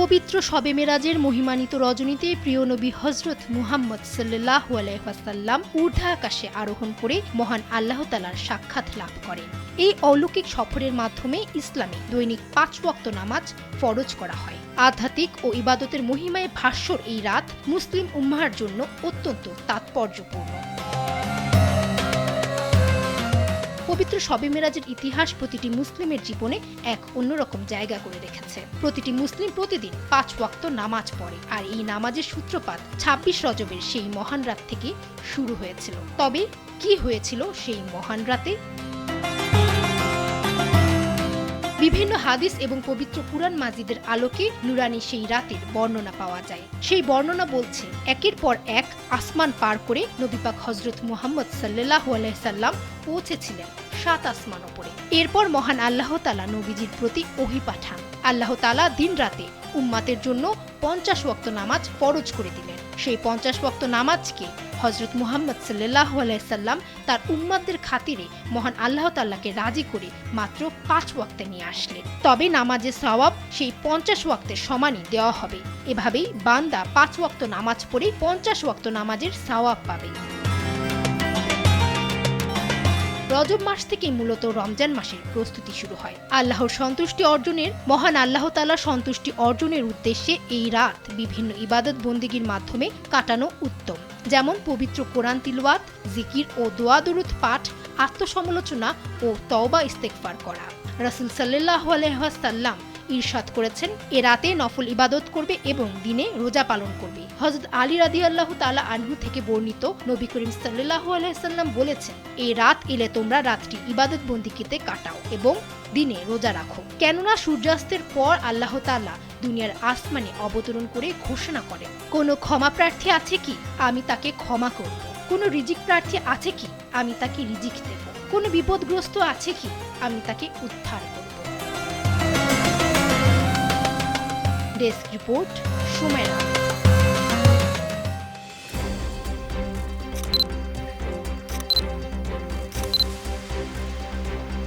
পবিত্র শবে মেরাজের মহিমান্বিত রজনীতে প্রিয় নবী হযরত মুহাম্মদ সাল্লাল্লাহু আলাইহি ওয়াসাল্লাম ঊর্ধ্বাকাশে আরোহণ করে মহান আল্লাহ তাআলার সাক্ষাৎ লাভ করেন। এই অলৌকিক সফরের মাধ্যমে ইসলামে দৈনিক ৫ ওয়াক্ত নামাজ ফরজ করা হয়। আধ্যাত্মিক ও ইবাদতের মহিমায় ভাস্বর এই রাত মুসলিম উম্মাহর জন্য অত্যন্ত তাৎপর্যপূর্ণ। পবিত্র শবে মেরাজের ইতিহাস প্রতিটি মুসলিমের জীবনে এক অন্যরকম জায়গা করে রেখেছে। প্রতিটি মুসলিম প্রতিদিন ৫ ওয়াক্ত নামাজ পড়ে, আর এই নামাজের সূত্রপাত ২৬ রজবের সেই মহান রাত থেকে শুরু হয়েছিল। তবে কি হয়েছিল সেই মহান রাতে? বিভিন্ন হাদিস এবং পবিত্র কুরআন মাজিদের আলোকে নুরানি সেই রাতের বর্ণনা পাওয়া যায়। সেই বর্ণনা বলছে, একের পর এক আসমান পার করে নবী পাক হযরত মুহাম্মদ সাল্লাল্লাহু আলাইহি সাল্লাম পৌঁছেছিলেন ৭ আসমান উপরে। এরপর মহান আল্লাহ তাআলা নবীজির প্রতি ওহী পাঠান। আল্লাহ তাআলা দিন রাতে উম্মাতের জন্য ৫০ ওয়াক্ত নামাজ ফরজ করে দিলেন। সেই ৫০ ওয়াক্ত নামাজকে হযরত মুহাম্মদ সাল্লাল্লাহু আলাইহি সাল্লাম তার উম্মাতদের খাতিরে মহান আল্লাহ তাআলাকে রাজি করে মাত্র ৫ ওয়াক্তে নিয়ে আসলেন। তবে নামাজের সওয়াব সেই ৫০ ওয়াক্তের সমানই দেওয়া হবে। এভাবেই বান্দা ৫ ওয়াক্ত নামাজ পড়ে ৫০ ওয়াক্ত নামাজের সওয়াব পাবে। রজব মাস থেকে মূলত রমজান মাসের প্রস্তুতি শুরু হয়। আল্লাহর সন্তুষ্টি অর্জনের, মহান আল্লাহ তাআলার সন্তুষ্টি অর্জনের উদ্দেশ্যে এই রাত বিভিন্ন ইবাদত বন্দেগীর মাধ্যমে কাটানো উত্তম। যেমন পবিত্র কোরআন তিলাওয়াত, জিকির ও দোয়া দরুদ পাঠ, আত্মসমালোচনা ও তওবা ইস্তেগফার করা। রাসূল সাল্লাল্লাহু আলাইহি ওয়াসাল্লাম ইরশাদ করেছেন, এ রাতে নফল ইবাদত করবে এবং দিনে রোজা পালন করবে। হযরত আলী রাদিয়াল্লাহু তাআলা আনহু থেকে বর্ণিত, নবী করিম সাল্লাল্লাহু আলাইহি সাল্লাম বলেছেন, এই রাত এলে তোমরা রাতটি ইবাদত বন্দিকিতে কাটাও এবং দিনে রোজা রাখো। কেননা সূর্যাস্তের পর আল্লাহ তাআলা দুনিয়ার আসমানে অবতরণ করে ঘোষণা করেন, কোনো ক্ষমা প্রার্থী আছে কি? আমি তাকে ক্ষমা করব। কোনো রিজিক প্রার্থী আছে কি? আমি তাকে রিজিক দেব। কোনো বিপদগ্রস্ত আছে কি? আমি তাকে উদ্ধার করব। ডেস্ক রিপোর্ট, সময়।